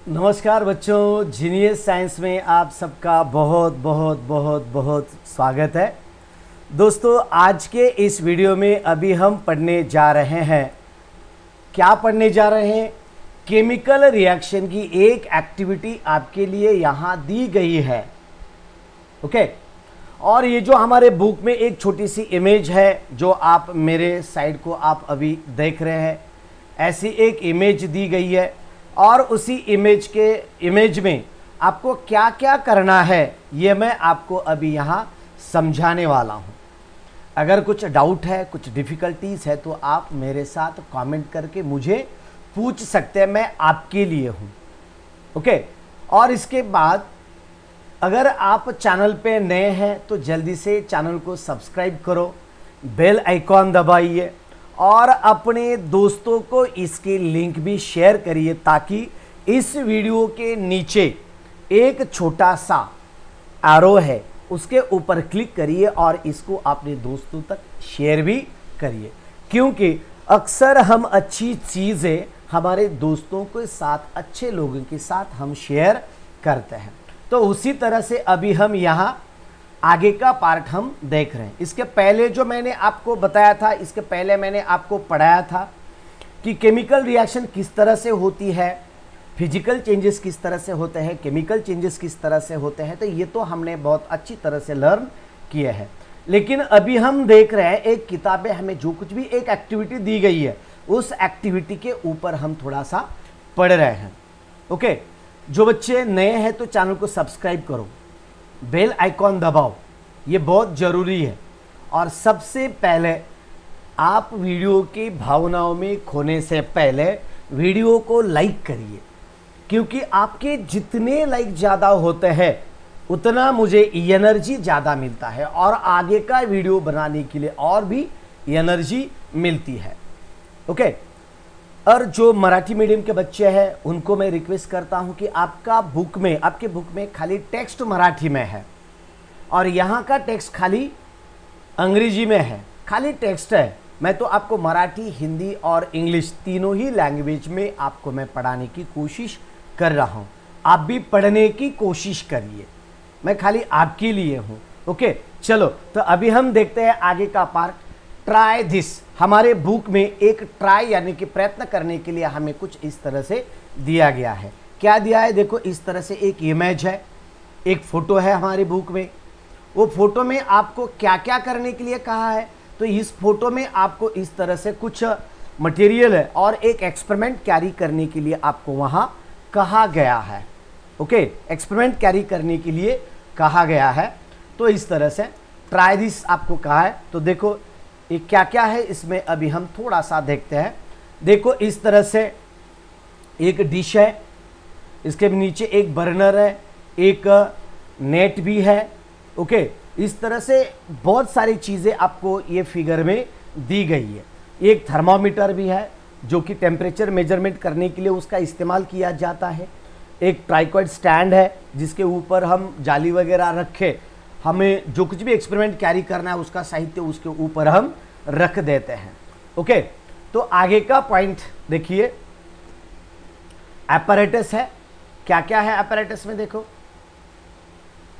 नमस्कार बच्चों, genius science में आप सबका बहुत बहुत बहुत बहुत स्वागत है। दोस्तों, आज के इस वीडियो में अभी हम पढ़ने जा रहे हैं। क्या पढ़ने जा रहे हैं? केमिकल रिएक्शन की एक एक्टिविटी आपके लिए यहाँ दी गई है। ओके, और ये जो हमारे बुक में एक छोटी सी इमेज है जो आप मेरे साइड को आप अभी देख रहे हैं, ऐसी एक इमेज दी गई है और उसी इमेज में आपको क्या क्या करना है ये मैं आपको अभी यहाँ समझाने वाला हूँ। अगर कुछ डाउट है, कुछ डिफ़िकल्टीज़ है तो आप मेरे साथ कमेंट करके मुझे पूछ सकते हैं, मैं आपके लिए हूँ। ओके, और इसके बाद अगर आप चैनल पे नए हैं तो जल्दी से चैनल को सब्सक्राइब करो, बेल आइकॉन दबाइए और अपने दोस्तों को इसकी लिंक भी शेयर करिए ताकि इस वीडियो के नीचे एक छोटा सा एरो है उसके ऊपर क्लिक करिए और इसको अपने दोस्तों तक शेयर भी करिए, क्योंकि अक्सर हम अच्छी चीज़ें हमारे दोस्तों के साथ, अच्छे लोगों के साथ हम शेयर करते हैं। तो उसी तरह से अभी हम यहाँ आगे का पार्ट हम देख रहे हैं। इसके पहले जो मैंने आपको बताया था, इसके पहले मैंने आपको पढ़ाया था कि केमिकल रिएक्शन किस तरह से होती है, फिजिकल चेंजेस किस तरह से होते हैं, केमिकल चेंजेस किस तरह से होते हैं। तो ये तो हमने बहुत अच्छी तरह से लर्न किए हैं। लेकिन अभी हम देख रहे हैं एक किताब में हमें जो कुछ भी एक एक्टिविटी दी गई है उस एक्टिविटी के ऊपर हम थोड़ा सा पढ़ रहे हैं। ओके, जो बच्चे नए हैं तो चैनल को सब्सक्राइब करो, बेल आइकॉन दबाओ, ये बहुत ज़रूरी है। और सबसे पहले आप वीडियो की भावनाओं में खोने से पहले वीडियो को लाइक करिए, क्योंकि आपके जितने लाइक ज़्यादा होते हैं उतना मुझे एनर्जी ज़्यादा मिलता है और आगे का वीडियो बनाने के लिए और भी एनर्जी मिलती है। ओके, और जो मराठी मीडियम के बच्चे हैं उनको मैं रिक्वेस्ट करता हूं कि आपके बुक में खाली टेक्स्ट मराठी में है और यहाँ का टेक्स्ट खाली अंग्रेजी में है, खाली टेक्स्ट है। मैं तो आपको मराठी, हिंदी और इंग्लिश तीनों ही लैंग्वेज में आपको मैं पढ़ाने की कोशिश कर रहा हूँ। आप भी पढ़ने की कोशिश करिए, मैं खाली आपके लिए हूँ। ओके, चलो तो अभी हम देखते हैं आगे का पार्ट। ट्राई दिस, हमारे बुक में एक ट्राई यानी कि प्रयत्न करने के लिए हमें कुछ इस तरह से दिया गया है। क्या दिया है? देखो, इस तरह से एक इमेज है, एक फ़ोटो है हमारे बुक में। वो फोटो में आपको क्या क्या करने के लिए कहा है, तो इस फोटो में आपको इस तरह से कुछ मटेरियल है और एक एक्सपेरिमेंट कैरी करने के लिए आपको वहाँ कहा गया है। ओके, एक्सपेरिमेंट कैरी करने के लिए कहा गया है। तो इस तरह से ट्राई दिस आपको कहा है। तो देखो ये क्या क्या है इसमें अभी हम थोड़ा सा देखते हैं। देखो, इस तरह से एक डिश है, इसके नीचे एक बर्नर है, एक नेट भी है। ओके, इस तरह से बहुत सारी चीज़ें आपको ये फिगर में दी गई है। एक थर्मामीटर भी है जो कि टेम्परेचर मेजरमेंट करने के लिए उसका इस्तेमाल किया जाता है। एक ट्राइपॉड स्टैंड है जिसके ऊपर हम जाली वगैरह रखे, हमें जो कुछ भी एक्सपेरिमेंट कैरी करना है उसका साहित्य उसके ऊपर हम रख देते हैं। ओके, तो आगे का पॉइंट देखिए, एपरेटस है। क्या क्या है एपरेटस में? देखो,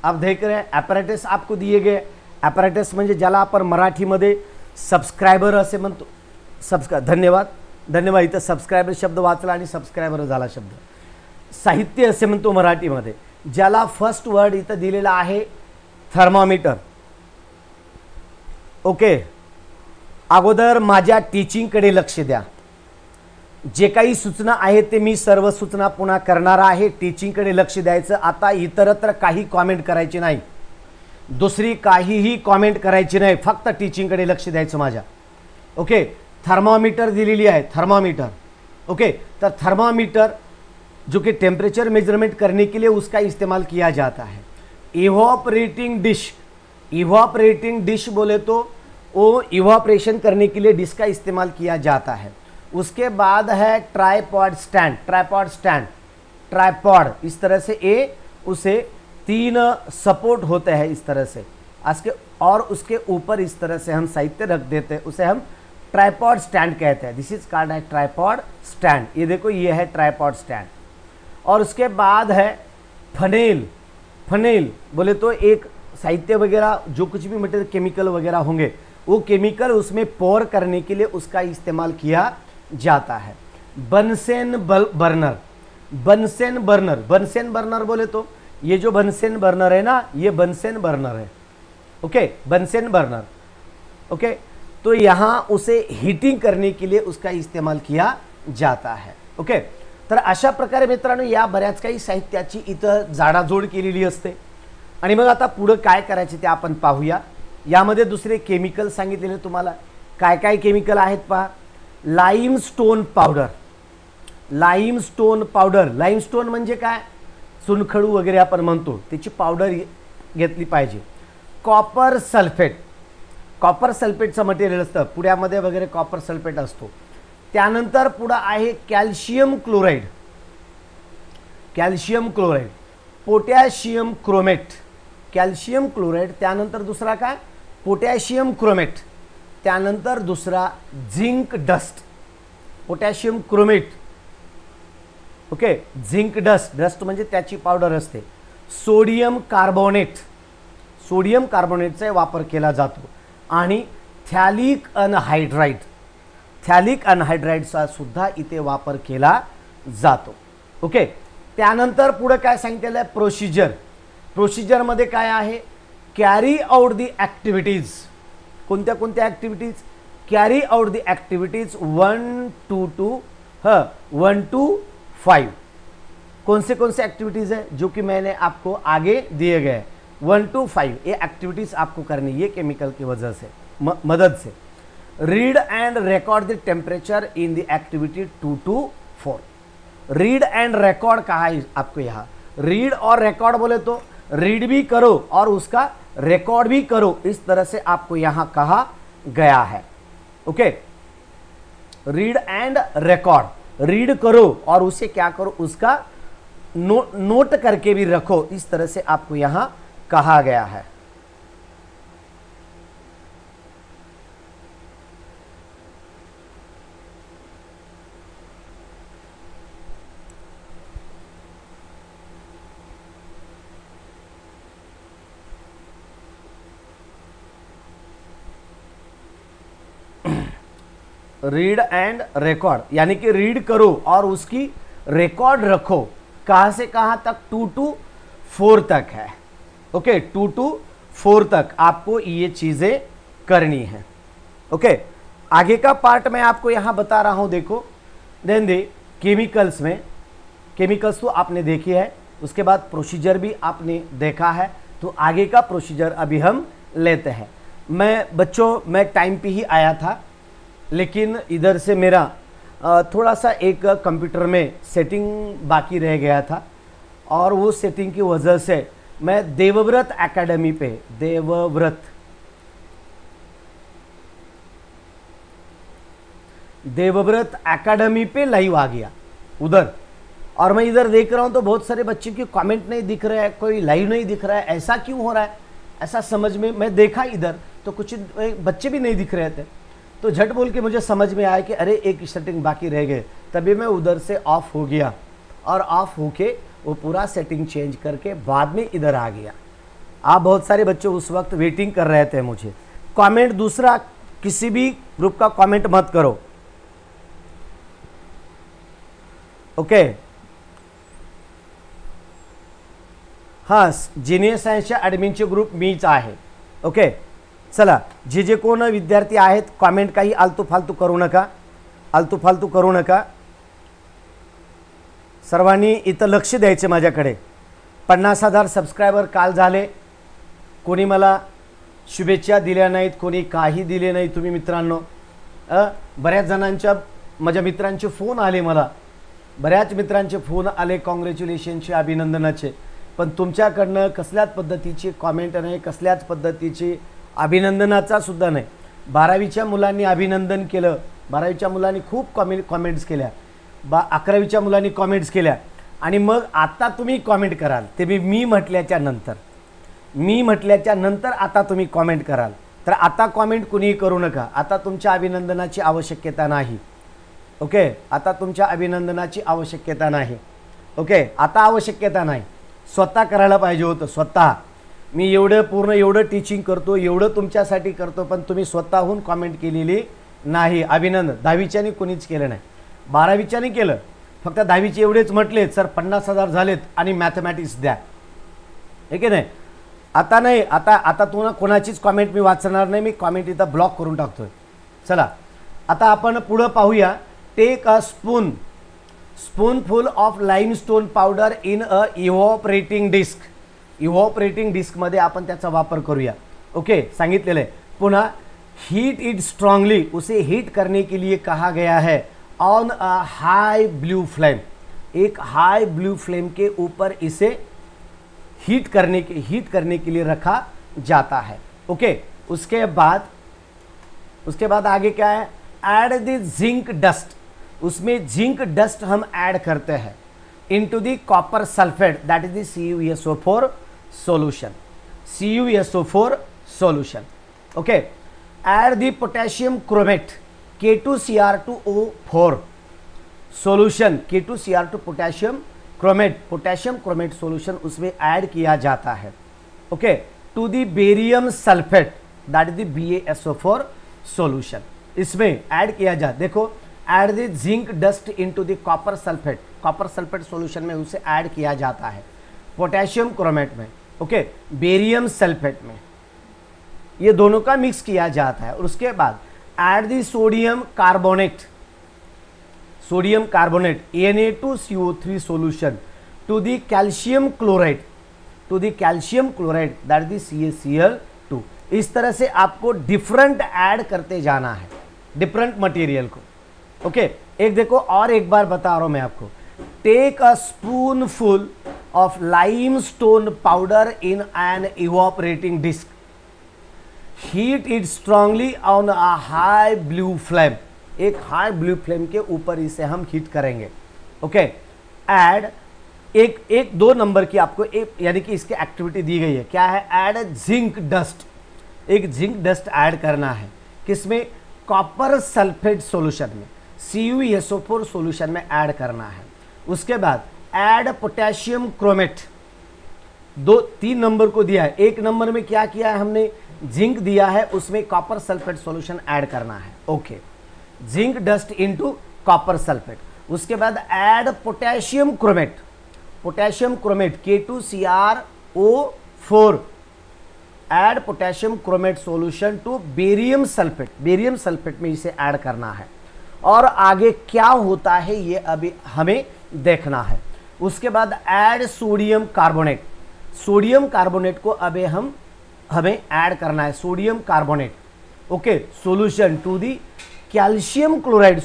आप देख रहे हैं एपरेटस आपको दिए गए। एपरेटस म्हणजे ज्याला आपण मराठीमध्ये सबस्क्रायबर असे म्हणतो। धन्यवाद, इथं सबस्क्रायबर शब्द वाचला आणि सबस्क्रायबर झाला शब्द। साहित्य असे म्हणतो मराठीमध्ये, ज्याला फर्स्ट वर्ड इथं दिलेला आहे थर्मामीटर। ओके, अगोदर माझ्या टीचिंगकडे लक्ष द्या। जे काही सूचना आहेत ते मी सर्व सूचना पुन्हा करणार आहे। टीचिंगकडे लक्ष द्यायचं। आता इतरत्र काही कमेंट करायची नाही, दुसरी काहीही कमेंट करायची नाही, फक्त टीचिंगकडे लक्ष द्यायचं माझ्या। ओके, थर्मामीटर दिलेली आहे, थर्मामीटर। ओके, तो थर्मामीटर जो कि टेम्परेचर मेजरमेंट करने के लिए उसका इस्तेमाल किया जाता है। इवॉपरेटिंग डिश, इवॉपरेटिंग डिश बोले तो वो इवॉपरेशन करने के लिए डिश का इस्तेमाल किया जाता है। उसके बाद है tripod stand, tripod stand, tripod इस तरह से उसे 3 सपोर्ट होते हैं इस तरह से और उसके ऊपर इस तरह से हम साहित्य रख देते हैं, उसे हम ट्राइपॉड स्टैंड कहते हैं। दिस इज कॉल्ड है ट्राइपॉड स्टैंड। ये देखो, ये है ट्राइपॉड स्टैंड। और उसके बाद है फनेल। फनेल बोले तो एक साहित्य वगैरह जो कुछ भी मटेरियल केमिकल वगैरह होंगे वो केमिकल उसमें पोर करने के लिए उसका इस्तेमाल किया जाता है। Bunsen burner, Bunsen burner, Bunsen burner बोले तो ये जो बनसेन बर्नर है ना, ये बनसेन बर्नर है। Okay, Bunsen burner. ओके, तो यहां उसे हीटिंग करने के लिए उसका इस्तेमाल किया जाता है। ओके, तर अशा प्रकारे मित्रांनो या बऱ्याच काही साहित्याची इथं जाडाजोड केलेली असते। आणि मग आता पुढे काय करायचे ते आपण पाहूया। यामध्ये दुसरे केमिकल सांगितलेले तुम्हाला, काय काय केमिकल आहेत पहा। Limestone powder, limestone powder, limestone म्हणजे काय, चुनखडू वगैरे आपण म्हणतो, त्याची पावडर घेतली पाहिजे। कॉपर सल्फेट, कॉपर सल्फेटचं मटेरियल असतं, पुड्यामध्ये वगैरे कॉपर सल्फेट असतो। त्यानंतर पुढे आहे calcium chloride, calcium chloride, potassium chromate, calcium chloride, त्यानंतर दुसरा काय पोटॅशियम क्रोमेट, त्यानंतर दुसरा zinc dust, potassium chromate. Okay, zinc dust, dust म्हणजे त्याची पावडर असते। सोडियम कार्बोनेट, सोडियम कार्बोनेटचा वापर केला जातो। आणि थॅलिक अनहायड्राइड, थॅलिक अनहायड्राइडचा सुद्धा इथे वापर केला जातो। ओके, त्यानंतर पुढे काय सांगितलेलं आहे प्रोसिजर, प्रोसिजर मध्ये काय आहे कॅरी आउट दी ॲक्टिव्हिटीज, कोणत्या कोणत्या activities, carry out the activities 1 to 5। कौन से एक्टिविटीज़ है जो कि मैंने आपको आगे दिए गए 1 to 5 ये एक्टिविटीज़ आपको करनी ये केमिकल की वजह से मदद से। Read and record the temperature in the activity 2 to 4। Read and record कहा है आपको यहाँ, रीड और रिकॉर्ड बोले तो रीड भी करो और उसका रिकॉर्ड भी करो, इस तरह से आपको यहाँ कहा गया है। Okay, read and record, read करो और उसे क्या करो उसका नोट करके भी रखो, इस तरह से आपको यहां कहा गया है। रीड एंड रिकॉर्ड यानी कि रीड करो और उसकी रिकॉर्ड रखो, कहां से कहां तक 2 to 4 तक है। ओके, 2 to 4 तक आपको ये चीजें करनी है। ओके, आगे का पार्ट मैं आपको यहां बता रहा हूं, देखो देन दे केमिकल्स में, केमिकल्स तो आपने देखी है, उसके बाद प्रोसीजर भी आपने देखा है, तो आगे का प्रोसीजर अभी हम लेते हैं। मैं टाइम पे ही आया था, लेकिन इधर से मेरा थोड़ा सा एक कंप्यूटर में सेटिंग बाकी रह गया था और वो सेटिंग की वजह से मैं देवव्रत एकेडमी पे, देवव्रत एकेडमी पे लाइव आ गया उधर, और मैं इधर देख रहा हूँ तो बहुत सारे बच्चे की कमेंट नहीं दिख रहे हैं, कोई लाइव नहीं दिख रहा है, ऐसा क्यों हो रहा है, ऐसा समझ में, मैं देखा इधर तो कुछ बच्चे भी नहीं दिख रहे थे, तो झट बोल के मुझे समझ में आया कि अरे एक सेटिंग बाकी रह गए, तभी मैं उधर से ऑफ हो गया और ऑफ होके वो पूरा सेटिंग चेंज करके बाद में इधर आ गया। आप बहुत सारे बच्चे उस वक्त वेटिंग कर रहे थे मुझे। कमेंट दूसरा किसी भी ग्रुप का कमेंट मत करो। ओके, हाँ, जिनियर सायन्सच्या ॲडमिनचे ग्रुप मीच आहे। ओके, चला, जे कोण विद्यार्थी आहेत कमेंट काही आलतू फालतू करू नका, आलतू फालतू करू नका, सर्वांनी इथं लक्ष द्यायचे माझ्याकडे। 50,000 सबस्क्रायबर काल झाले, कोणी मला शुभेच्छा दिल्या नाहीत, कोणी काही दिले नाही तुम्ही मित्रांनो। बऱ्याच जणांच्या माझ्या मित्रांचे फोन आले, मला बऱ्याच मित्रांचे फोन आले कॉंग्रॅच्युलेशनचे, अभिनंदनाचे, पण तुमच्याकडनं कसल्याच पद्धतीची कमेंट नाही, कसल्याच पद्धतीची अभिनंदनाचा सुद्धा नाही। 12वीच्या मुलांनी अभिनंदन केलं, 12वीच्या मुलांनी खूप कमेंट्स केल्या, 11वीच्या मुलांनी कमेंट्स केल्या, आणि मग आता तुम्ही कमेंट कराल ते मी म्हटल्याच्या नंतर आता तुम्ही कमेंट कराल, तर आता कमेंट कुणीही करू नका, आता तुमच्या अभिनंदनाची आवश्यकता नाही। ओके, आता तुमच्या अभिनंदनाची आवश्यकता नाही। ओके, आता आवश्यकता नाही, स्वतः करायला पाहिजे होतं. स्वतः मी एवढं पूर्ण एवढं टीचिंग करतो, एवढं तुमच्यासाठी करतो, पण तुम्ही स्वतःहून कॉमेंट केलेली नाही. अभिनंदन. 10वीच्यानी कोणीच केलं नाही, 12वीच्यानी केलं, फक्त 10वीचे एवढेच म्हटलेत सर 50,000 झालेत आणि मॅथमॅटिक्स द्या, हे की नाही. आता नाही, आता तुम्हाला कोणाचीच कॉमेंट मी वाचणार नाही, मी कॉमेंट इथं ब्लॉक करून टाकतोय. चला आता आपण पुढं पाहूया. Take a spoonful of limestone powder in a evaporating disc. Evaporating डिस्कमध्ये आपण त्याचा वापर करूया. ओके, सांगितलेलं आहे. पुन्हा हीट इट स्ट्रांगली, उसे हीट करने के लिए कहा गया है on a high blue flame. एक हाई ब्लू फ्लेम के ऊपर इसे हीट करने के लिए रखा जाता है. ओके, उसके बाद आगे क्या है, ऐड द जिंक डस्ट. उसमें जिंक डस्ट हम ऐड करते हैं into the copper sulphate, that is the CuSO4 solution. CuSO4 solution. Okay, add the potassium chromate K2Cr2O4 solution. K2Cr2 potassium chromate solution उसमें ऐड किया जाता है. Okay, to the barium sulphate, that is the BaSO4 solution. इसमें add किया जाता, देखो, add the zinc dust into the copper sulphate solution में उसे ऐड किया जाता है. पोटेशियम क्रोमेट में, ओके, बेरियम सल्फेट में, ये दोनों का मिक्स किया जाता है. और उसके बाद add the sodium carbonate Na2CO3 solution to the calcium chloride, that is the CaCl2. इस तरह से आपको डिफरेंट ऐड करते जाना है, डिफरेंट मटेरियल को. ओके, एक देखो और एक बार बता रहा हूं मैं आपको. Take a spoonful of limestone powder in an evaporating disc, heat it strongly on a high blue flame. एक हाई ब्लू फ्लेम के ऊपर इसे हम हीट करेंगे. ओके, ऐड एक 2 नंबर की आपको एक, यानी कि इसकी एक्टिविटी दी गई है. क्या है, ऐड जिंक डस्ट. एक जिंक डस्ट ऐड करना है, किसमें, कॉपर सल्फेट सॉल्यूशन में, CuSO4 सॉल्यूशन में ऐड करना है. उसके बाद ऐड पोटेशियम क्रोमेट. 3 नंबर को दिया है. 1 नंबर में क्या किया है हमने, जिंक दिया है, उसमें कॉपर सल्फेट सॉल्यूशन ऐड करना है. Okay, zinc dust into copper sulphate. उसके बाद add potassium chromate K2Cr2O4, add potassium chromate solution to barium sulphate में इसे ऐड करना है. और आगे क्या होता है ये अभी हमें देखना है. उसके बाद ऐड सोडियम कार्बोनेट को अभी हमें ऐड करना है. Sodium carbonate, okay, solution to the calcium chloride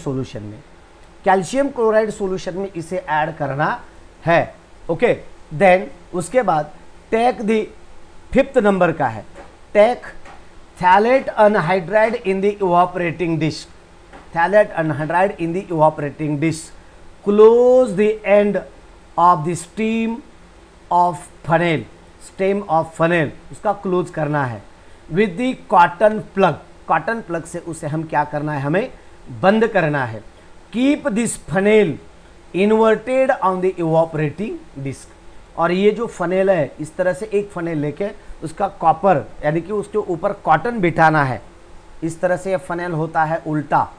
solution में इसे ऐड करना है. ओके, देन उसके बाद टेक दी 5th नंबर का है, take phthalate anhydride in the evaporating dish, close the end of the stem of funnel, उसका close करना है विद द कॉटन प्लग से उसे हम क्या करना है, हमें बंद करना है. Keep this funnel inverted on the evaporating disc. और ये जो फनेल है, इस तरह से एक फनेल लेके उसका कॉपर, यानी कि उसके ऊपर कॉटन बिठाना है. इस तरह से यह फनेल होता है उल्टा,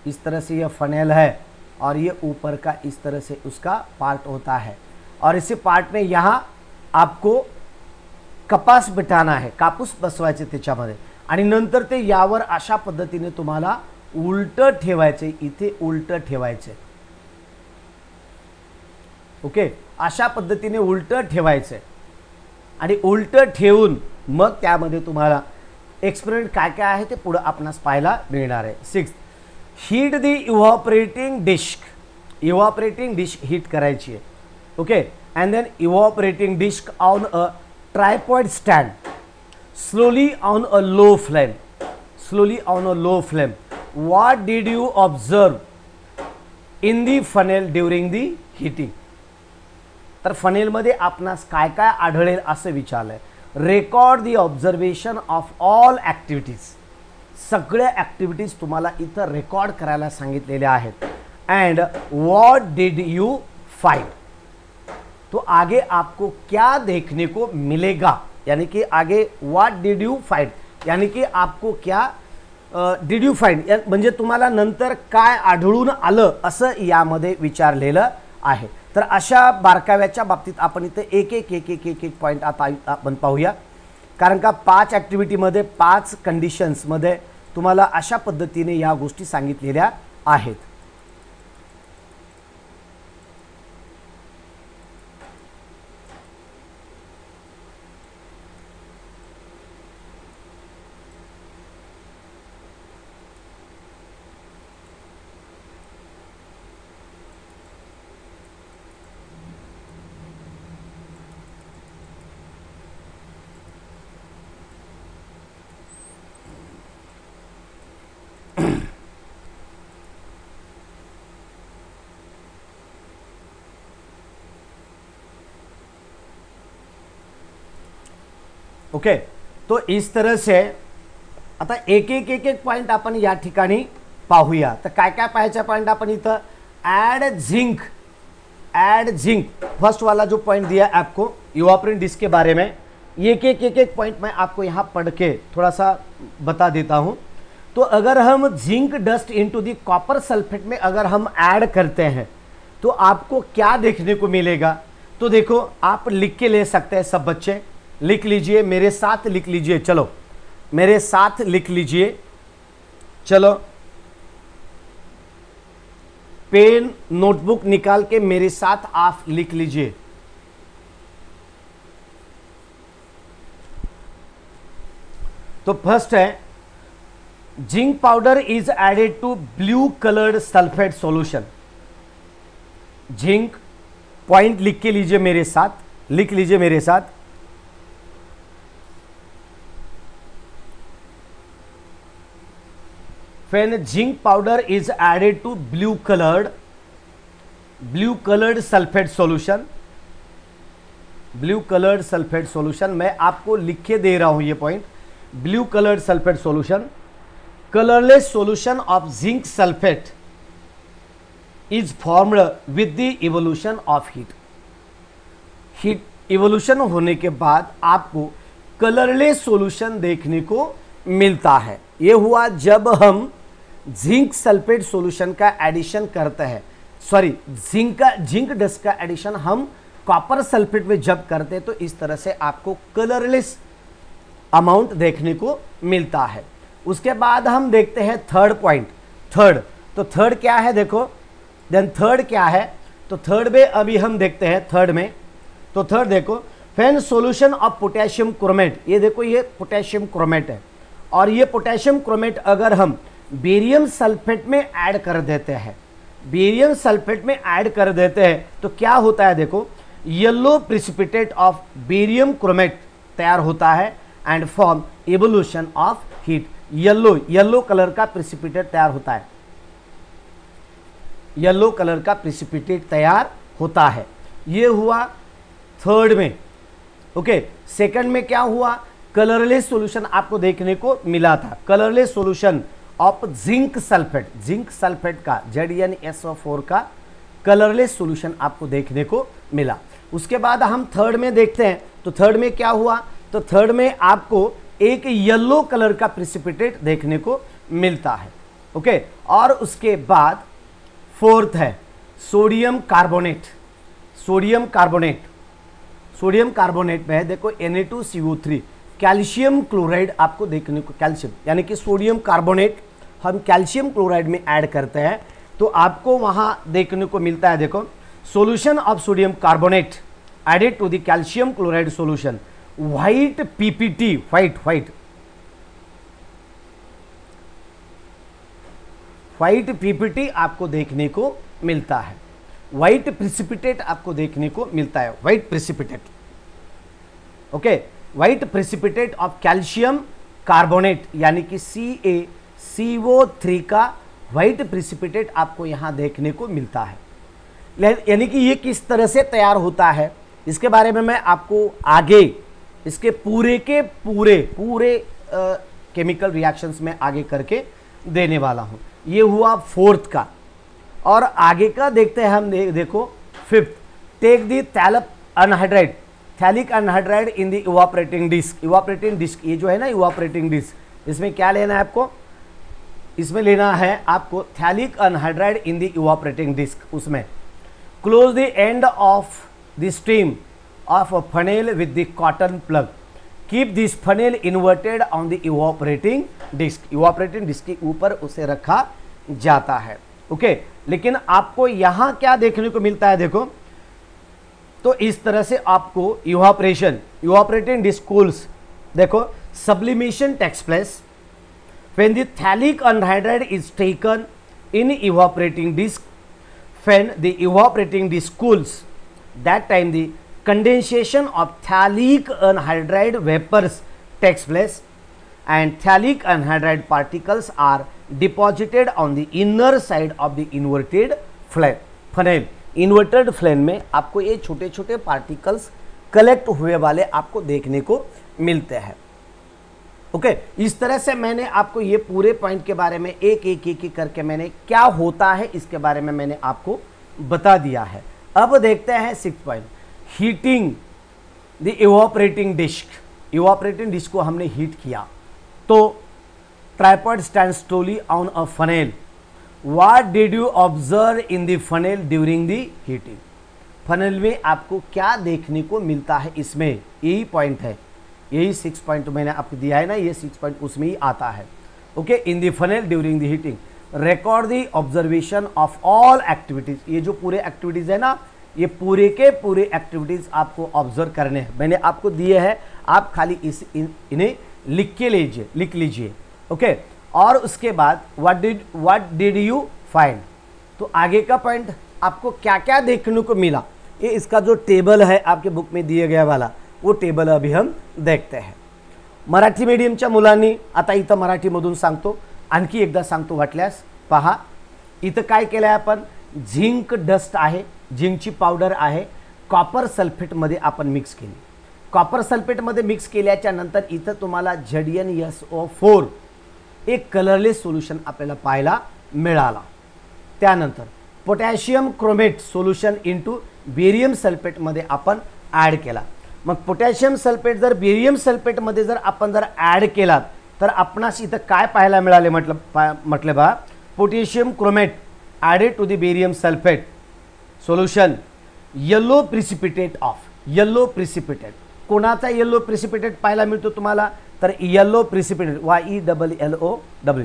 इस तरह से यह फनेल है, और ये ऊपर का इस तरह से उसका पार्ट होता है. और इसी पार्ट में यहाँ आपको कपास बिठाना है, कापूस बसवायचे त्याच्यामध्ये. आणि नंतर ते यावर अशा पद्धतीने तुम्हाला उलट ठेवायचे, इथे उलट ठेवायचे. ओके, अशा पद्धतीने उलट ठेवायचे. आणि उलट ठेवून मग त्यामध्ये तुम्हाला एक्सपेरिमेंट काय काय आहे ते पुढे आपणास पाहायला मिळणार आहे. 6th, heat the evaporating dish heat करायची आहे. Okay, and then evaporating dish on a tripod stand, slowly on a low flame. What did you observe in the funnel during the heating? तर फनेल मध्ये आपणास काय काय आढळेल असं विचारलंय. Record the observation of all activities. सगळ्या activities तुम्हाला इथं रेकॉर्ड करायला सांगितलेल्या आहेत. And what did you find, तो आगे आपको क्या देखने को मिलेगा, यानी कि आगे व्हाट डिड यू फाइंड, यानी कि आपको क्या डिड यू फाइंड म्हणजे तुम्हाला नंतर काय आढळून आलं असं यामध्ये विचारलेलं आहे. तर अशा बारकाव्याच्या बाबतीत आपण इथे एक एक एक एक एक एक पॉईंट आता आपण पाहूया, कारण का 5 ॲक्टिव्हिटीमध्ये 5 कंडिशन्समध्ये तुम्हाला अशा पद्धतीने या गोष्टी सांगितलेल्या आहेत. ओके, तो इस तरह से आता एक एक एक एक पॉइंट आपण या ठिकाणी पाहूया. तर काय काय पाहायचा पॉइंट आपण इथं ॲड झिंक फर्स्ट वाला जो पॉइंट दिया आपको इवापोरेटिंग डिस्क के बारे में, एक एक पॉइंट मैं आपको यहाँ पढ़ के थोड़ा सा बता देता हूँ. तो अगर हम zinc dust into the copper sulphate में अगर हम ऐड करते हैं तो आपको क्या देखने को मिलेगा. तो देखो आप लिख के ले सकते हैं, सब बच्चे लिख लीजिए, मेरे साथ लिख लीजिए, चलो मेरे साथ लिख लीजिए, चलो पेन नोटबुक निकाल के मेरे साथ आप लिख लीजिए. तो फर्स्ट है zinc powder is added to blue coloured sulphate solution. Zinc point लिख के लीजिए मेरे साथ, लिख लीजिए मेरे साथ. When zinc powder is added to blue colored sulfate solution, blue colored sulfate solution, मैं आपको लिख के दे रहा हूं ये point. Blue coloured sulphate solution, colourless solution of zinc sulphate is formed with the evolution of heat evolution होने के बाद आपको कलरलेस सॉल्यूशन देखने को मिलता है. ये हुआ जब हम जिंक सल्फेट सॉल्यूशन का एडिशन करते हैं, सॉरी जिंक डस्ट का एडिशन हम कॉपर सल्फेट में जब करते हैं तो इस तरह से आपको कलरलेस अमाउंट देखने को मिलता है. उसके बाद हम देखते हैं थर्ड पॉइंट, तो थर्ड क्या है देखो, देन थर्ड क्या है, तो थर्ड में अभी हम देखते हैं थर्ड में. तो थर्ड देखो, when solution of potassium chromate, ये देखो ये पोटेशियम क्रोमेट है, और ये पोटेशियम क्रोमेट अगर हम बेरियम सल्फेट में ऐड कर देते हैं, बेरियम सल्फेट में ऐड कर देते हैं तो क्या होता है देखो, yellow precipitate of barium chromate तैयार होता है end form evolution of heat. Yellow colour का प्रिसिपिटेट तैयार होता है, येलो कलर का प्रिसिपिटेट तैयार होता है. ये हुआ थर्ड में. ओके, सेकंड में क्या हुआ, कलरलेस सॉल्यूशन आपको देखने को मिला था. Colourless solution of zinc sulphate का ZnSO4 का कलरलेस सॉल्यूशन आपको देखने को मिला. उसके बाद हम थर्ड में देखते हैं, तो थर्ड में क्या हुआ, तो थर्ड में आपको एक येलो कलर का प्रिसिपिटेट देखने को मिलता है. ओके, और उसके बाद फोर्थ है सोडियम कार्बोनेट. सोडियम कार्बोनेट में है देखो Na2CO3, कैल्शियम क्लोराइड आपको देखने को, कैल्शियम यानी कि सोडियम कार्बोनेट हम कैल्शियम क्लोराइड में ऐड करते हैं तो आपको वहां देखने को मिलता है देखो, solution of sodium carbonate added to the calcium chloride solution, white PPT, white PPT आपको देखने को मिलता है. व्हाइट प्रिसिपिटेट आपको देखने को मिलता है, white precipitate. Okay, white precipitate of calcium carbonate यानी कि CaCO3 का व्हाइट प्रिसिपिटेट आपको यहां देखने को मिलता है. यानी कि ये किस तरह से तैयार होता है इसके बारे में मैं आपको आगे इसके पूरे के पूरे केमिकल रिएक्शंस में आगे करके देने वाला हूं. ये हुआ फोर्थ का, और आगे का देखते हैं हम. देखो fifth, take the anhydride, phthalic anhydride in the evaporating disc. Evaporating disc ये जो है ना इवापोरेटिंग डिस्क, इसमें क्या लेना है आपको, इसमें लेना है आपको phthalic anhydride in the evaporating disc. उसमें close the end of the stream of a funnel with the cotton plug, keep this funnel inverted on the evaporating disc. Evaporating disc के ऊपर उसे रखा जाता है। ओके, लेकिन आपको यहां क्या देखने को मिलता है, देखो तो इस तरह से आपको इवापोरेटिंग डिस्क कूल्स, देखो sublimation takes place when the phthalic anhydride is taken in evaporating disk, when the evaporating disk cools, that time the condensation of phthalic anhydride vapors takes place and phthalic anhydride particles are deposited on the inner side of the inverted funnel। inverted funnel में आपको ये छोटे छोटे particles collect हुए वाले आपको देखने को मिलते हैं। ओके, इस तरह से मैंने आपको ये पूरे पॉइंट के बारे में एक एक करके मैंने क्या होता है इसके बारे में मैंने आपको बता दिया है। अब देखते हैं 6 point, heating the evaporating disc. Evaporating disc को हमने हीट किया तो tripod stand slowly on a funnel, what did you observe in the funnel during the heating. Funnel में आपको क्या देखने को मिलता है, इसमें यही पॉइंट है, यही 6 पॉइंट मैंने आपको दिया है ना, ये 6 पॉइंट उसमें ही आता है। Okay, in the funnel during the heating, record the observation of all activities. ये जो पूरे एक्टिविटीज है ना, ये पूरे के पूरे एक्टिविटीज आपको ऑब्जर्व करने हैं, मैंने आपको दिए हैं, आप खाली इन्हें लिख लीजिए। ओके, और उसके बाद व्हाट डिड यू फाइंड, तो आगे का पॉइंट आपको क्या क्या देखने को मिला, ये इसका जो टेबल है आपके बुक में दिया गया वाला, वो टेबल अभी हम देखते हैं। मराठी मीडियमच्या मुलांनी आता इथं मराठीमधून सांगतो, आणखी एकदा सांगतो वाटल्यास पहा, इथं काय केलं आहे आपण, झिंक डस्ट आहे, झिंकची पावडर आहे, कॉपर सल्फेटमध्ये आपण मिक्स केली। कॉपर सल्फेटमध्ये मिक्स केल्याच्या नंतर इथं तुम्हाला ZnSO4 एक कलरलेस सोल्यूशन आपल्याला पाहायला मिळाला। त्यानंतर potassium chromate solution into barium सल्फेटमध्ये आपण ॲड केला। मग पोटॅशियम सल्फेट जर बेरियम सल्फेटमध्ये जर आपण जर ॲड केलात तर आपणास इथं काय पाहायला मिळाले, म्हटले बा potassium chromate added to the barium sulphate solution yellow precipitate of, yellow precipitate, कोणाचा येलो प्रिसिपिटेट पाहायला मिळतो तुम्हाला, तर yellow precipitate YELLOW,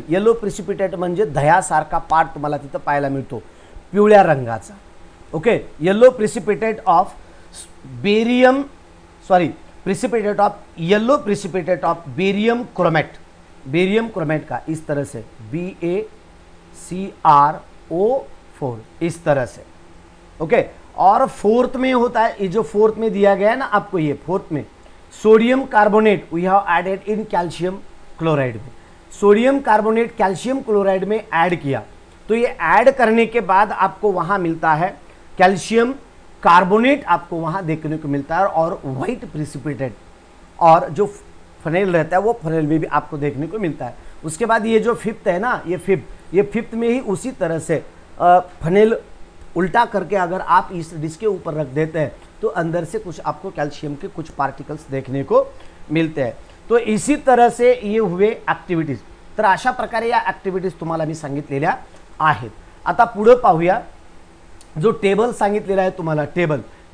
yellow precipitate म्हणजे दह्यासारखा पार्ट तुम्हाला तिथं पाहायला मिळतो पिवळ्या रंगाचा। Okay, yellow precipitate of barium precipitate of yellow precipitate of barium chromate, barium chromate का इस तरह से BaCrO4 इस तरह से। ओके, और फोर्थ में होता है, ये जो फोर्थ में दिया गया है ना आपको, ये फोर्थ में sodium carbonate we have added in calcium chloride में, सोडियम कार्बोनेट कैल्शियम क्लोराइड में ऐड किया, तो ये ऐड करने के बाद आपको वहाँ मिलता है कैल्शियम कार्बोनेट, आपको वहाँ देखने को मिलता है, और वाइट प्रिसिपिटेट, और जो फनेल रहता है वो फनेल में भी आपको देखने को मिलता है। उसके बाद ये जो फिफ्थ है ना, ये फिफ्थ में ही उसी तरह से फनेल उल्टा करके अगर आप इस डिस्क के ऊपर रख देते हैं तो अंदर से कुछ आपको कैल्शियम के कुछ पार्टिकल्स देखने को मिलते हैं। तो इसी तरह से ये हुए ॲक्टिव्हिटीज। तर अशा प्रकारे या ॲक्टिव्हिटीज तुम्हाला मी सांगितलेल्या आहेत। आता पुढे पाहूया, जो टेबल सांगितलेला आहे तुम्हाला,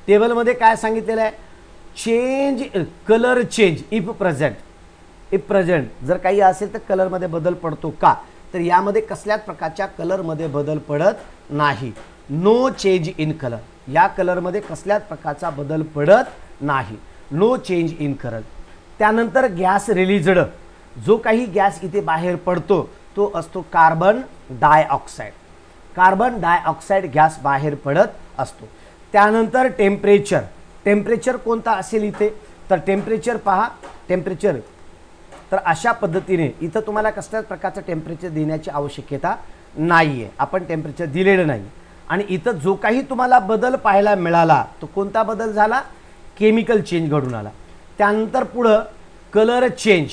टेबलमध्ये काय सांगितलेलं आहे, change colour change if present जर काही असेल तर कलरमध्ये बदल पडतो का, तर यामध्ये कसल्याच प्रकारच्या कलरमध्ये बदल पडत नाही। नो चेंज इन कलर, या कलरमध्ये कसल्याच प्रकारचा बदल पडत नाही, नो चेंज इन कलर। त्यानंतर गॅस रिलीज्ड, जो काही गॅस इथे बाहेर पडतो तो असतो carbon dioxide, carbon dioxide gas बाहेर पडत असतो। त्यानंतर टेम्परेचर कोणता असेल इथे, तर टेम्परेचर पहा, टेम्परेचर तर अशा पद्धतीने इथं तुम्हाला कसल्याच प्रकारचं टेम्परेचर देण्याची आवश्यकता नाही आहे, आपण टेम्परेचर दिलेलं नाही। आणि इथं जो काही तुम्हाला बदल पाहायला मिळाला तो कोणता बदल झाला, केमिकल चेंज घडून आला। त्यानंतर पुढे कलर चेंज,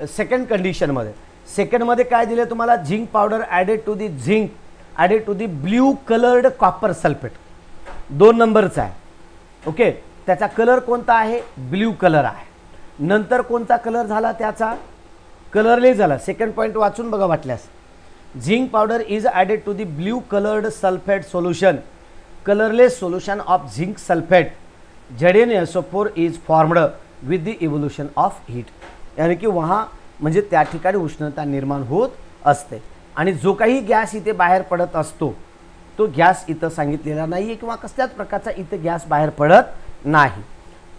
सेकंड कंडिशनमध्ये, सेकंडमध्ये काय दिले तुम्हाला, zinc powder added to the blue coloured copper sulphate, 2 नंबरचा आहे। ओके, त्याचा कलर कोणता आहे, ब्ल्यू कलर आहे. नंतर कोणता कलर झाला, त्याचा कलरलेस झाला. सेकंड पॉईंट वाचून बघा वाटल्यास. Zinc powder is added to the blue coloured sulphate solution. Colourless solution of zinc sulphate ZnSO4 is formed with the evolution of heat. यानी की वहाँ म्हणजे त्या ठिकाणी उष्णता निर्माण होत असते आणि जो काही गॅस इथे बाहेर पडत असतो तो गॅस इथं सांगितलेला नाही आहे किंवा कसल्याच प्रकारचा इथे गॅस बाहेर पडत नाही.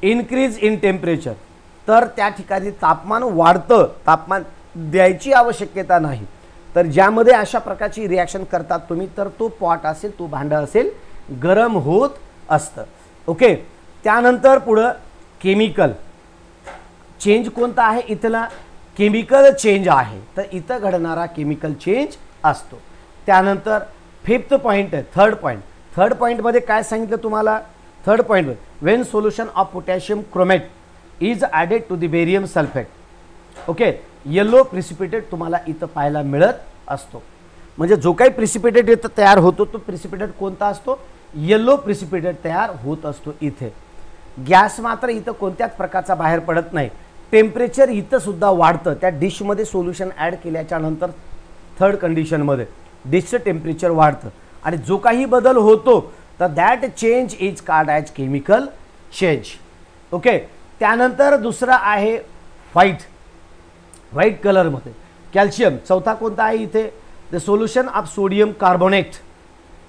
इन्क्रीज इन टेम्परेचर, तर त्या ठिकाणी तापमान वाढतं, तापमान द्यायची आवश्यकता नाही. तर ज्यामध्ये अशा प्रकारची रिॲक्शन करतात तुम्ही, तर तो पॉट असेल, तो भांडं असेल, गरम होत असतं. ओके, त्यानंतर पुढं केमिकल चेंज कोणता आहे, इथला केमिकल चेंज आहे, तर इथं घडणारा केमिकल चेंज असतो. त्यानंतर फिफ्थ पॉईंट आहे, थर्ड पॉईंटमध्ये काय सांगितलं तुम्हाला, third point, when solution of potassium chromate is added to the barium sulphate. Okay, yellow precipitate तुम्हाला इथं पाहायला मिळत असतो. म्हणजे जो काही प्रिसिपिटेट इथं तयार होतो तो प्रिसिपिटेट कोणता असतो, येलो प्रिसिपिटेट तयार होत असतो. इथे गॅस मात्र इथं कोणत्याच प्रकारचा बाहेर पडत नाही. टेम्परेचर इथं सुद्धा वाढतं. त्या डिशमध्ये सोल्युशन ॲड केल्याच्या नंतर थर्ड कंडिशनमध्ये डिशचं टेम्परेचर वाढतं आणि जो काही बदल होतो तर that change is called as chemical change. Okay, त्यानंतर दुसरा आहे व्हाईट कलरमध्ये कॅल्शियम. चौथा कोणता आहे इथे, the solution of sodium carbonate.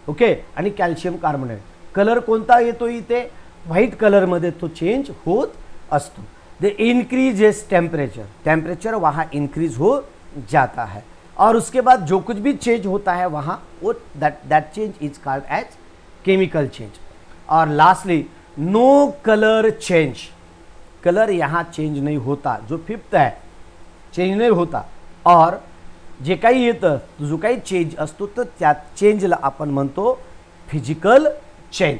Okay, आणि कॅल्शियम कार्बोनेट. कलर कोणता येतो इथे, व्हाईट कलरमध्ये तो चेंज होत असतो. द इंक्रीजेस टेम्परेचर वहाँ इंक्रीज हो जाता है और उसके बाद जो कुछ भी चेंज होता है वहाँ वो that change is called as chemical change. और lastly no colour change, colour यहाँ चेंज नहीं होता. जो फिफ्थ है चेंज नहीं होता. और जे काही येतं, जो काही चेंज असतो तर त्या चेंजला आपण म्हणतो फिजिकल चेंज.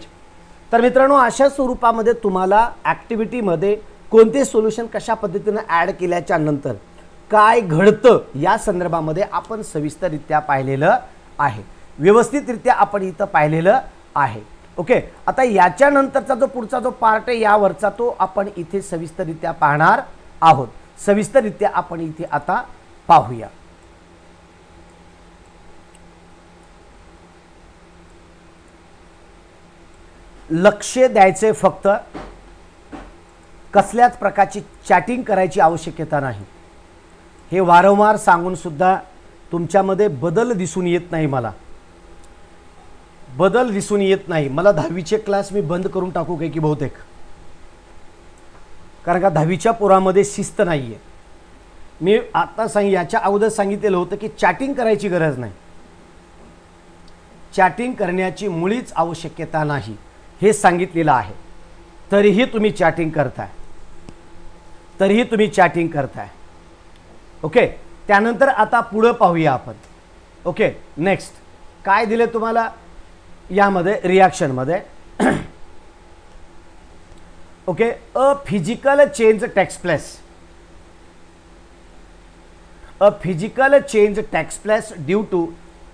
तर मित्रांनो, अशा स्वरूपामध्ये तुम्हाला ॲक्टिव्हिटीमध्ये कोणते सोल्युशन कशा पद्धतीने ॲड केल्याच्या नंतर काय घडतं या संदर्भामध्ये आपण सविस्तररित्या पाहिलेलं आहे, व्यवस्थितरित्या आपण इथं पाहिलेलं आहे. ओके, आता याच्यानंतरचा जो पुढचा जो पार्ट आहे यावरचा तो आपण इथे सविस्तररित्या पाहणार आहोत. सविस्तररित्या आपण इथे आता पाहूया. लक्ष द्यायचे, फक्त कसल्याच प्रकारची चॅटिंग करायची आवश्यकता नाही. हे वारंवार सांगून सुद्धा तुमच्यामध्ये बदल दिसून येत नाही. बदल दिसून येत नाही. मला 10वीचे क्लास मी बंद करून टाकू काय की बहुतेक, कारण का 10वीच्या पोरामध्ये शिस्त नाही आहे. मी आता याच्या अगोदर सांगितलेलं होतं की चॅटिंग करायची गरज नाही, चॅटिंग करण्याची मुळीच आवश्यकता नाही हे सांगितलेलं आहे. तरीही तुम्ही चॅटिंग करताय. ओके, त्यानंतर आता पुढे पाहूया आपण. ओके, नेक्स्ट काय दिले तुम्हाला यामध्ये रिॲक्शनमध्ये. Okay, a physical change takes place due to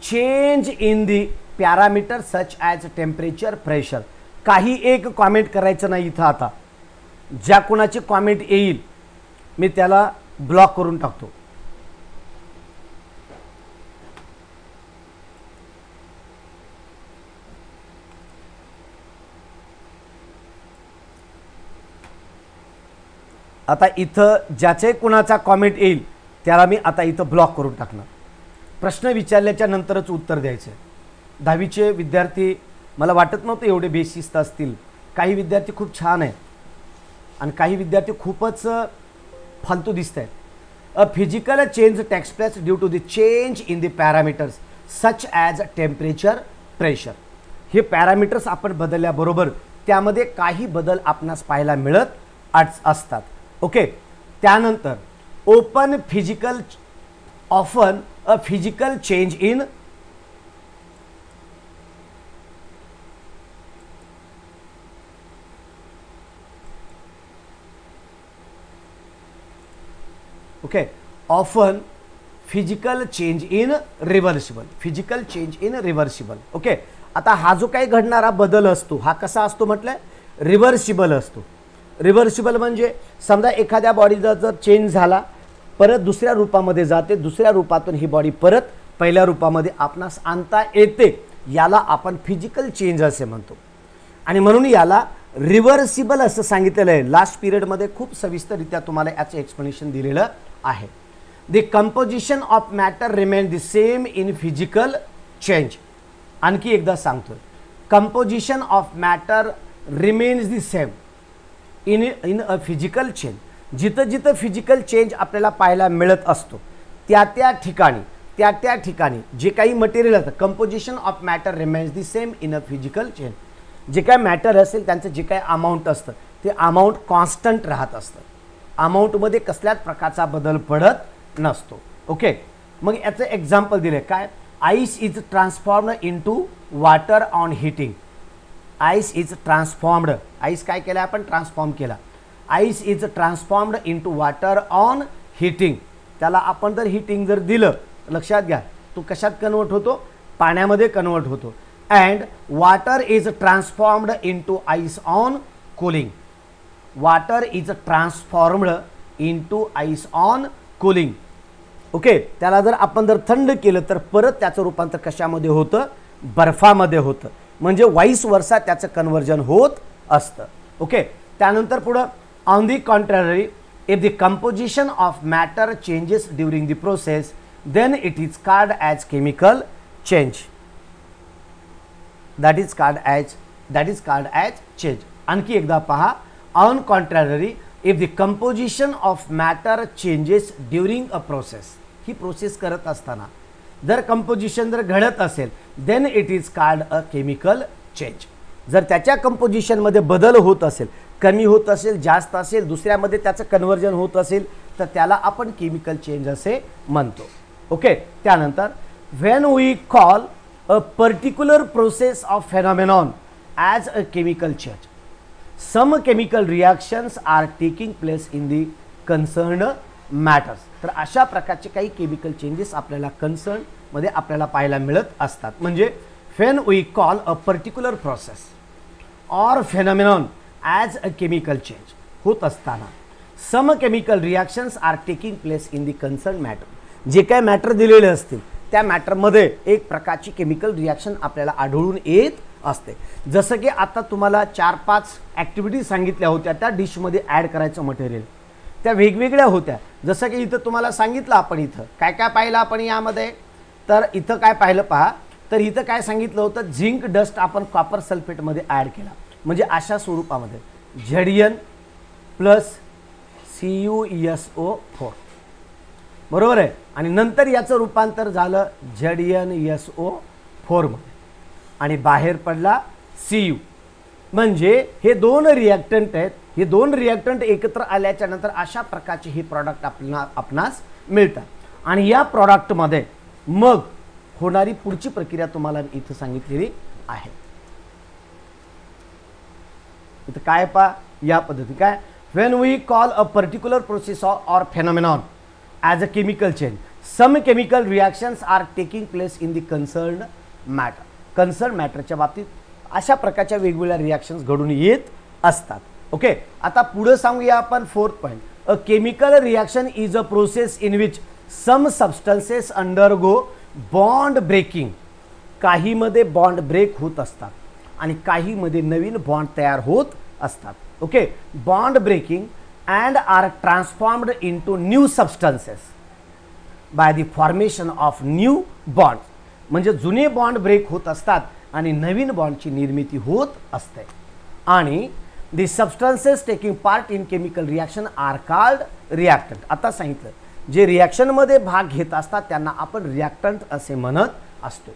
change in the parameter such as temperature, pressure. काही एक कॉमेंट करायचं नाही इथं. आता ज्या कोणाची कॉमेंट येईल मी त्याला ब्लॉक करून टाकतो. आता इथं ज्याचे कोणाचा कॉमेंट येईल त्याला मी आता इथं ब्लॉक करून टाकणार. प्रश्न विचारल्याच्या नंतरच उत्तर द्यायचं. 10वीचे विद्यार्थी मला वाटत नव्हतं एवढे बेशिस्त असतील. काही विद्यार्थी खूप छान आहेत आणि काही विद्यार्थी खूपच फालतू दिसत आहेत. A physical change takes place due to the change in the parameters such as temperature, pressure. हे पॅरामीटर्स आपण बदलल्याबरोबर त्यामध्ये काही बदल आपणास पाहायला मिळत असतात. ओके, त्यानंतर often a physical change in often physical change in reversible. Okay, आता हा जो काही घडणारा बदल असतो हा कसा असतो म्हटलं, रिव्हर्सिबल असतो. रिव्हर्सिबल म्हणजे समजा एखाद्या बॉडीचा जर चेंज झाला, परत दुसऱ्या रूपामध्ये जाते, दुसऱ्या रूपातून ही बॉडी परत पहिल्या रूपामध्ये आपणास आणता येते, याला आपण फिजिकल चेंज असे म्हणतो. आणि म्हणून याला रिव्हर्सिबल असं सांगितलेलं आहे. लास्ट पिरियडमध्ये खूप सविस्तररित्या तुम्हाला याचं एक्सप्लेनेशन दिलेलं आहे. The composition of matter remain the same in physical change. आणखी एकदा सांगतोय, composition of matter remains the same in a physical change. जिथं जिथं फिजिकल चेंज आपल्याला पाहायला मिळत असतो त्या त्या ठिकाणी जे काही मटेरियल असतं, composition of matter remains the same in a physical change. जे काय मॅटर असेल त्यांचं जे काय अमाऊंट असतं ते अमाऊंट कॉन्स्टंट राहत असतं. अमाऊंटमध्ये कसल्याच प्रकारचा बदल पडत नसतो. ओके, मग याचं एक्झाम्पल दिलं काय, ice is transformed into water on heating. Ice is transformed, ice काय केलं आपण, ट्रान्सफॉर्म केला. Ice is transformed into water on heating. त्याला आपण जर हीटिंग जर दिलं, लक्षात घ्या, तो कशात कन्वर्ट होतो, पाण्यामध्ये कन्वर्ट होतो. And water is transformed into ice on cooling. Water is transformed into ice on cooling. Okay, त्याला जर आपण जर थंड केलं तर परत त्याचं रूपांतर कशामध्ये होतं, बर्फामध्ये होतं. म्हणजे वाईस वर्सा त्याचं कन्वर्जन होत असतं. ओके, त्यानंतर पुढं, on the contrary if the composition of matter changes during the process then it is called as chemical change. that is called as change. आणखी एकदा पहा, on contrary if the composition of matter changes during a process. He process करत असताना जर composition जर घडत असेल then it is called a chemical change. जर त्याच्या कंपोजिशन मध्ये बदल होत असेल, कमी होत असेल, जास्त असेल, दुसऱ्यामध्ये त्याचं कन्वर्जन होत असेल, तर त्याला आपण केमिकल चेंज असे म्हणतो. ओके, त्यानंतर when we call a particular process of phenomenon as a chemical change, some chemical reactions are taking place in the concerned matters. तर अशा प्रकारचे काही केमिकल चेंजेस आपल्याला कन्सर्न मध्ये आपल्याला पाहायला मिळत असतात. म्हणजे when we call a particular process or phenomenon as a chemical change होत असताना some chemical reactions are taking place in the concerned matter. जे काय मॅटर दिलेले असतील त्या मॅटरमध्ये एक प्रकारची केमिकल रिॲक्शन आपल्याला आढळून येत असते. जसं की आता तुम्हाला 4-5 ॲक्टिव्हिटीज सांगितल्या होत्या त्या डिशमध्ये ॲड करायचं मटेरियल, त्या वेगवेगळ्या होत्या. जसं की इथं तुम्हाला सांगितलं, आपण इथं काय काय पाहिलं आपण यामध्ये, तर इथं काय पाहिलं पहा, तर इथं काय सांगितलं होतं, झिंक डस्ट आपण कॉपर सल्फेटमध्ये ॲड केला. म्हणजे अशा स्वरूपामध्ये झेडियन प्लस CuSO4, बरोबर आहे. आणि नंतर याचं रूपांतर झालं ZnSO4 मध्ये आणि बाहेर पडला Cu. म्हणजे हे दोन रिॲक्टंट आहेत, हे दोन रिॲक्टंट एकत्र आल्याच्या नंतर अशा प्रकारचे हे प्रॉडक्ट आपणास मिळतात. आणि या प्रॉडक्टमध्ये मग होणारी पुढची प्रक्रिया तुम्हाला इथं सांगितलेली आहे. इथं काय पहा, या पद्धती काय, when we call a particular process or phenomenon as a chemical change, some chemical reactions are taking place in the concerned matter. concerned matter च्या बाबतीत अशा प्रकारच्या वेगवेगळ्या रिॲक्शन्स घडून येत असतात. ओके, आता पुढे सांगूया आपण 4th point. A chemical reaction is a process in which some substances undergo bond breaking. काहीमध्ये बॉन्ड ब्रेक होत असतात आणि काहीमध्ये नवीन बॉन्ड तयार होत असतात. Okay, bond breaking and are transformed into new substances by the formation of new bonds. म्हणजे जुने बॉन्ड ब्रेक होत असतात आणि नवीन बॉन्डची निर्मिती होत असते. आणि the substances taking part in chemical reaction are called reactant. आता सांगितलं, जे रिॲक्शन मध्ये भाग घेत असतात त्यांना आपण रिॲक्टंट असे म्हणत असतो.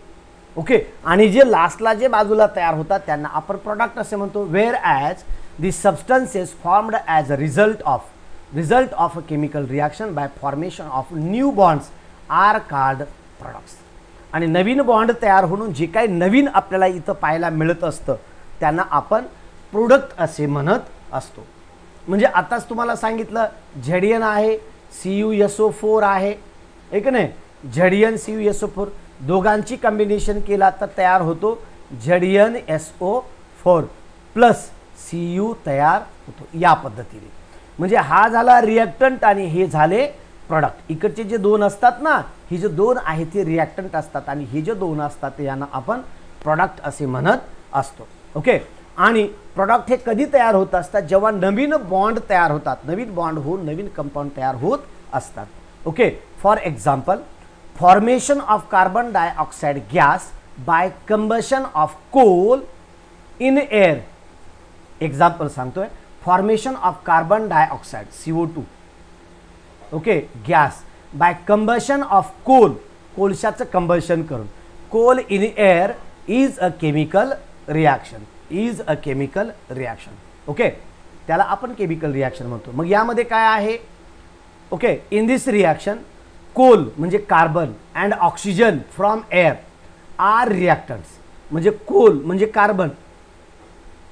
ओके, आणि जे लास्टला जे बाजूला तयार होतात त्यांना आपण प्रोडक्ट असे म्हणतो. Wear as the substances formed as a result of a chemical reaction by formation of new bonds are called products. आणि नवीन बॉन्ड तयार होऊन जे काही नवीन आपल्याला इथं पाहायला मिळत असतं त्यांना आपण प्रोडक्ट असे म्हणत असतो. म्हणजे आताच तुम्हाला सांगितलं झेडियन आहे, CuSO4 आहे, एक नाही, झेडियन CuSO4 दोघांची कॉम्बिनेशन केला तर तयार होतो ZnSO4 प्लस CU तयार होतो या पद्धतीने. म्हणजे हा झाला रिॲक्टंट आणि हे झाले प्रॉडक्ट. इकडचे जे दोन असतात ना, हे जे दोन आहेत ते रिॲक्टंट असतात आणि हे जे दोन असतात ते यांना आपण प्रॉडक्ट असे म्हणत असतो. ओके. आणि प्रॉडक्ट हे कधी तयार होत असतात, जेव्हा नवीन बॉन्ड तयार होतात, नवीन बॉन्ड होऊन नवीन कंपाऊंड तयार होत असतात. Okay. For example, formation of carbon dioxide gas by combustion of coal in air. Example सांगतोय, formation of carbon dioxide CO2 okay gas by combustion of coal, कोळशाचं कंबशन करून, coal in air is a chemical reaction, is a chemical reaction. Okay. त्याला आपण chemical reaction म्हणतो. मग यामध्ये काय आहे? Okay. In this reaction coal म्हणजे carbon and oxygen from air are reactants. म्हणजे कोल म्हणजे कार्बन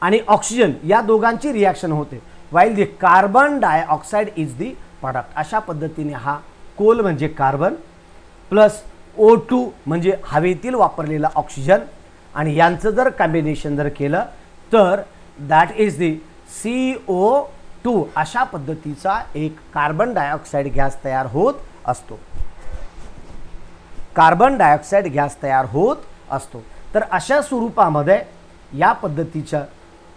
आणि ऑक्सिजन या दोघांची रिॲक्शन होते, while the carbon dioxide is the product. अशा पद्धतीने हा कोल म्हणजे कार्बन प्लस O2 म्हणजे हवेतील वापरलेला ऑक्सिजन आणि यांचं जर कॉम्बिनेशन जर केलं तर दॅट इज द CO2. अशा पद्धतीचा एक कार्बन डायऑक्साइड गॅस तयार होत असतो. कार्बन डायऑक्साइड गॅस तयार होत असतो. तर अशा स्वरूपामध्ये या पद्धतीच्या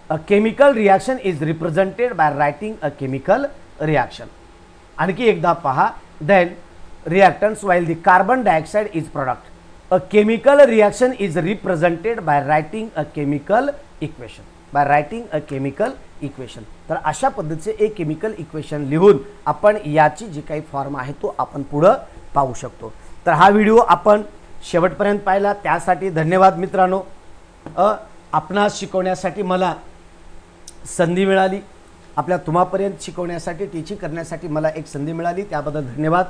a chemical reaction is represented by writing a chemical reaction. आणखी एकदा पहा. Then reactants while the carbon dioxide is product. A chemical reaction is represented by writing a chemical equation, by writing a chemical equation. तर अशा पद्धतीचे एक chemical equation लिहून आपण याची जी काही फॉर्म आहे तो आपण पुढे पाहू शकतो. तर हा व्हिडिओ आपण शेवटपर्यंत पाहिला त्यासाठी धन्यवाद मित्रांनो. आपणास शिकवण्यासाठी मला संधी मिळाली, आपल्या तुम्हापर्यंत शिकवण्यासाठी, टीचिंग करण्यासाठी मला एक संधी मिळाली, त्याबद्दल धन्यवाद.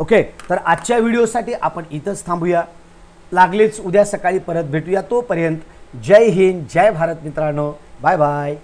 ओके. तर आजच्या व्हिडिओसाठी आपण इथंच थांबूया. लागलेच उद्या सकाळी परत भेटूया. तोपर्यंत जय हिंद, जय भारत मित्रांनो. Bye bye.